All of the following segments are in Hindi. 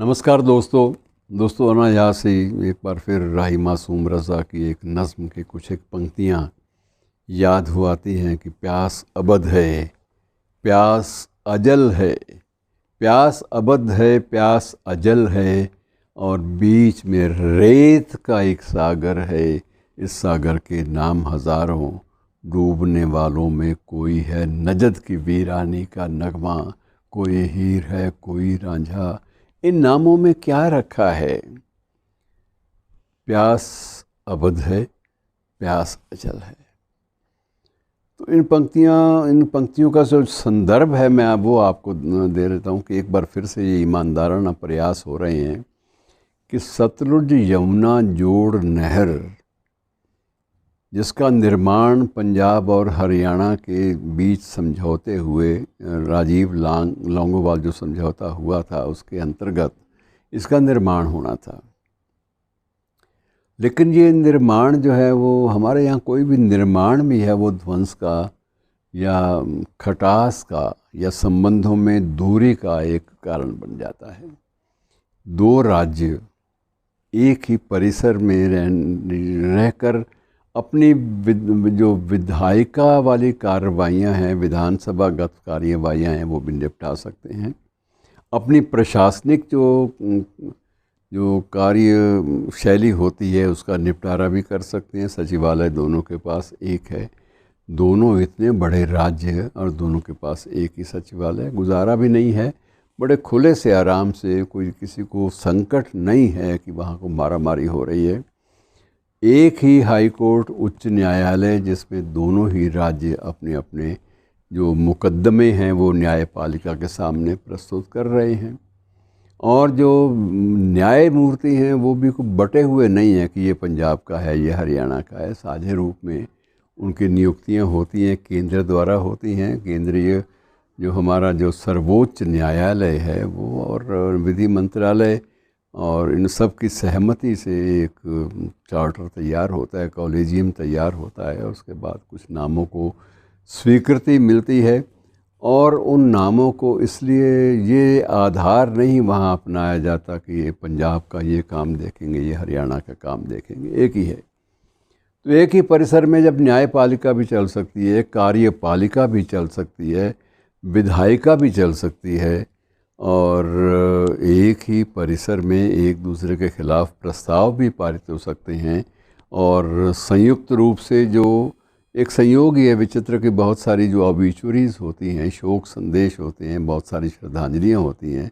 नमस्कार दोस्तों अनायास ही एक बार फिर राही मासूम रज़ा की एक नज़्म की कुछ एक पंक्तियाँ याद हो आती हैं कि प्यास अबद है, प्यास अजल है, प्यास अबद है, प्यास अजल है, और बीच में रेत का एक सागर है। इस सागर के नाम हज़ारों, डूबने वालों में कोई है नजद की वीरानी का नगमा, कोई हीर है कोई रांझा। इन नामों में क्या रखा है? प्यास अबद है, प्यास अचल है। तो इन पंक्तियों का जो संदर्भ है मैं वो आपको दे देता हूँ कि एक बार फिर से ये ईमानदाराना प्रयास हो रहे हैं कि सतलुज यमुना जोड़ नहर, जिसका निर्माण पंजाब और हरियाणा के बीच समझौते हुए राजीव लौंगोवाल जो समझौता हुआ था उसके अंतर्गत इसका निर्माण होना था। लेकिन ये निर्माण जो है वो हमारे यहाँ कोई भी निर्माण भी है वो ध्वंस का या खटास का या संबंधों में दूरी का एक कारण बन जाता है। दो राज्य एक ही परिसर में रहकर अपनी जो विधायिका वाली कार्रवाइयाँ हैं, विधानसभागत कार्यवाहियाँ हैं, वो भी निपटा सकते हैं। अपनी प्रशासनिक जो कार्य शैली होती है उसका निपटारा भी कर सकते हैं। सचिवालय दोनों के पास एक है, दोनों इतने बड़े राज्य हैं और दोनों के पास एक ही सचिवालय, गुजारा भी नहीं है। बड़े खुले से आराम से, कोई किसी को संकट नहीं है कि वहाँ को मारामारी हो रही है। एक ही हाई कोर्ट उच्च न्यायालय जिसमें दोनों ही राज्य अपने अपने जो मुकदमे हैं वो न्यायपालिका के सामने प्रस्तुत कर रहे हैं, और जो न्यायमूर्ति हैं वो भी कुछ बटे हुए नहीं हैं कि ये पंजाब का है ये हरियाणा का है। साझे रूप में उनकी नियुक्तियां होती हैं, केंद्र द्वारा होती हैं। केंद्रीय जो हमारा जो सर्वोच्च न्यायालय है वो और विधि मंत्रालय और इन सब की सहमति से एक चार्टर तैयार होता है, कॉलेजियम तैयार होता है। उसके बाद कुछ नामों को स्वीकृति मिलती है, और उन नामों को इसलिए ये आधार नहीं वहाँ अपनाया जाता कि ये पंजाब का ये काम देखेंगे, ये हरियाणा का काम देखेंगे, एक ही है। तो एक ही परिसर में जब न्यायपालिका भी चल सकती है, कार्यपालिका भी चल सकती है, विधायिका भी चल सकती है, और एक ही परिसर में एक दूसरे के खिलाफ प्रस्ताव भी पारित हो सकते हैं, और संयुक्त रूप से जो एक संयोग ही है विचित्र की बहुत सारी जो ऑबिचुरीज़ होती हैं, शोक संदेश होते हैं, बहुत सारी श्रद्धांजलियाँ होती हैं,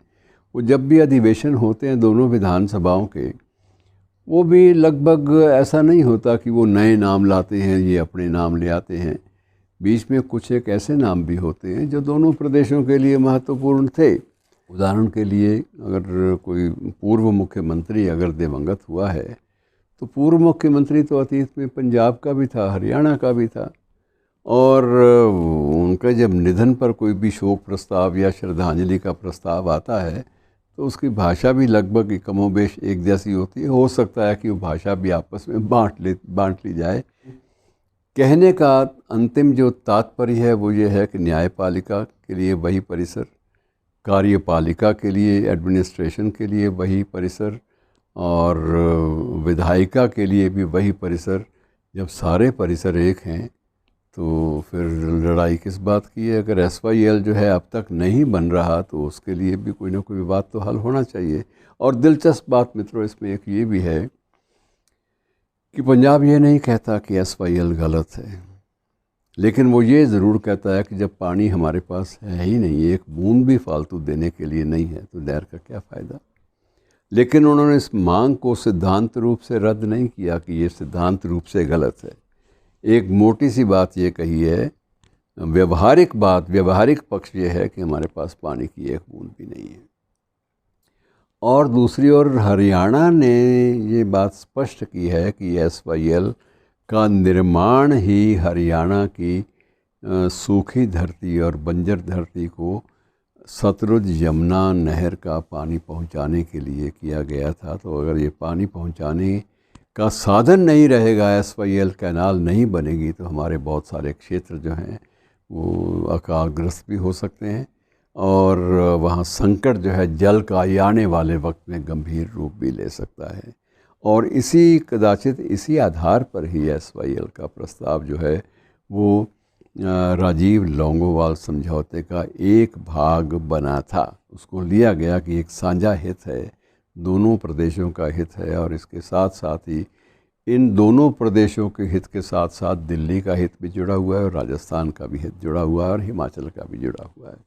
वो जब भी अधिवेशन होते हैं दोनों विधानसभाओं के, वो भी लगभग ऐसा नहीं होता कि वो नए नाम लाते हैं, ये अपने नाम ले आते हैं। बीच में कुछ एक ऐसे नाम भी होते हैं जो दोनों प्रदेशों के लिए महत्वपूर्ण थे। उदाहरण के लिए अगर कोई पूर्व मुख्यमंत्री अगर दिवंगत हुआ है तो पूर्व मुख्यमंत्री तो अतीत में पंजाब का भी था, हरियाणा का भी था, और उनका जब निधन पर कोई भी शोक प्रस्ताव या श्रद्धांजलि का प्रस्ताव आता है तो उसकी भाषा भी लगभग कमोबेश एक जैसी होती है। हो सकता है कि वो भाषा भी आपस में बांट ली जाए। कहने का अंतिम जो तात्पर्य है वो ये है कि न्यायपालिका के लिए वही परिसर, कार्यपालिका के लिए, एडमिनिस्ट्रेशन के लिए वही परिसर, और विधायिका के लिए भी वही परिसर। जब सारे परिसर एक हैं तो फिर लड़ाई किस बात की है? अगर SYL जो है अब तक नहीं बन रहा तो उसके लिए भी कोई ना कोई विवाद तो हल होना चाहिए। और दिलचस्प बात मित्रों इसमें एक ये भी है कि पंजाब ये नहीं कहता कि SYL गलत है, लेकिन वो ये ज़रूर कहता है कि जब पानी हमारे पास है ही नहीं, एक बूंद भी फालतू देने के लिए नहीं है, तो डर का क्या फ़ायदा। लेकिन उन्होंने इस मांग को सिद्धांत रूप से रद्द नहीं किया कि ये सिद्धांत रूप से गलत है। एक मोटी सी बात ये कही है, व्यवहारिक पक्ष ये है कि हमारे पास पानी की एक बूंद भी नहीं है। और दूसरी ओर हरियाणा ने ये बात स्पष्ट की है कि SYL का निर्माण ही हरियाणा की सूखी धरती और बंजर धरती को सतलुज यमुना नहर का पानी पहुंचाने के लिए किया गया था। तो अगर ये पानी पहुंचाने का साधन नहीं रहेगा, SYL कैनाल नहीं बनेगी, तो हमारे बहुत सारे क्षेत्र जो हैं वो अकालग्रस्त भी हो सकते हैं। और वहाँ संकट जो है जल का आने वाले वक्त में गंभीर रूप भी ले सकता है। और कदाचित इसी आधार पर ही SYL का प्रस्ताव जो है वो राजीव लोंगोवाल समझौते का एक भाग बना था। उसको लिया गया कि एक साझा हित है, दोनों प्रदेशों का हित है, और इसके साथ साथ ही इन दोनों प्रदेशों के हित के साथ साथ दिल्ली का हित भी जुड़ा हुआ है, और राजस्थान का भी हित जुड़ा हुआ है, और हिमाचल का भी जुड़ा हुआ है।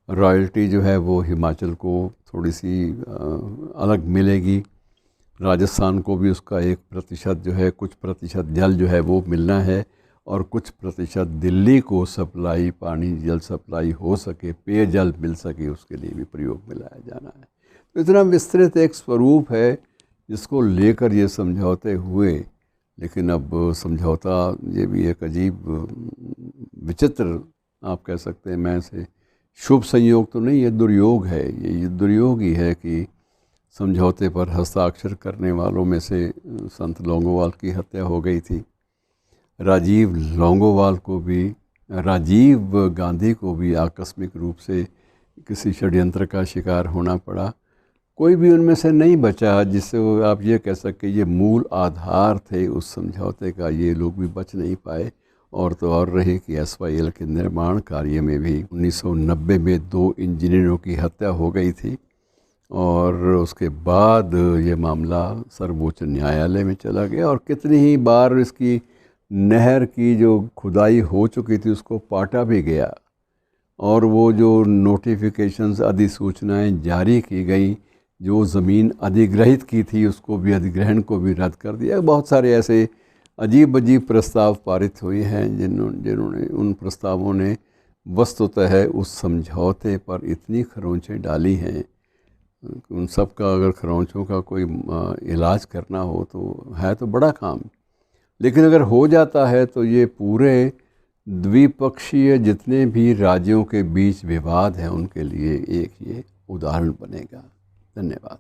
रॉयल्टी जो है वो हिमाचल को थोड़ी सी अलग मिलेगी, राजस्थान को भी उसका 1% जो है, कुछ प्रतिशत जल जो है वो मिलना है, और कुछ प्रतिशत दिल्ली को सप्लाई, पानी जल सप्लाई हो सके, पेयजल मिल सके, उसके लिए भी प्रयोग में लाया जाना है। तो इतना विस्तृत एक स्वरूप है जिसको लेकर ये समझौते हुए। लेकिन अब समझौता ये भी एक अजीब विचित्र, आप कह सकते हैं, मैं से शुभ संयोग तो नहीं, ये दुर्योग है। ये दुर्योग ही है कि समझौते पर हस्ताक्षर करने वालों में से संत लोंगोवाल की हत्या हो गई थी। राजीव गांधी को भी आकस्मिक रूप से किसी षड्यंत्र का शिकार होना पड़ा। कोई भी उनमें से नहीं बचा जिससे आप ये कह सकें ये मूल आधार थे उस समझौते का, ये लोग भी बच नहीं पाए। और तो और रहे कि SYL के निर्माण कार्य में भी 1990 में 2 इंजीनियरों की हत्या हो गई थी, और उसके बाद ये मामला सर्वोच्च न्यायालय में चला गया, और कितनी ही बार इसकी नहर की जो खुदाई हो चुकी थी उसको पाटा भी गया, और वो जो नोटिफिकेशंस, अधिसूचनाएं जारी की गई, जो ज़मीन अधिग्रहित की थी उसको भी, अधिग्रहण को भी रद्द कर दिया। बहुत सारे ऐसे अजीब अजीब प्रस्ताव पारित हुए हैं जिन्होंने उन प्रस्तावों ने वस्तुतः उस समझौते पर इतनी खरोंचें डाली हैं। उन सब का अगर खरोंचों का कोई इलाज करना हो तो है तो बड़ा काम, लेकिन अगर हो जाता है तो ये पूरे द्विपक्षीय जितने भी राज्यों के बीच विवाद हैं उनके लिए एक ये उदाहरण बनेगा। धन्यवाद।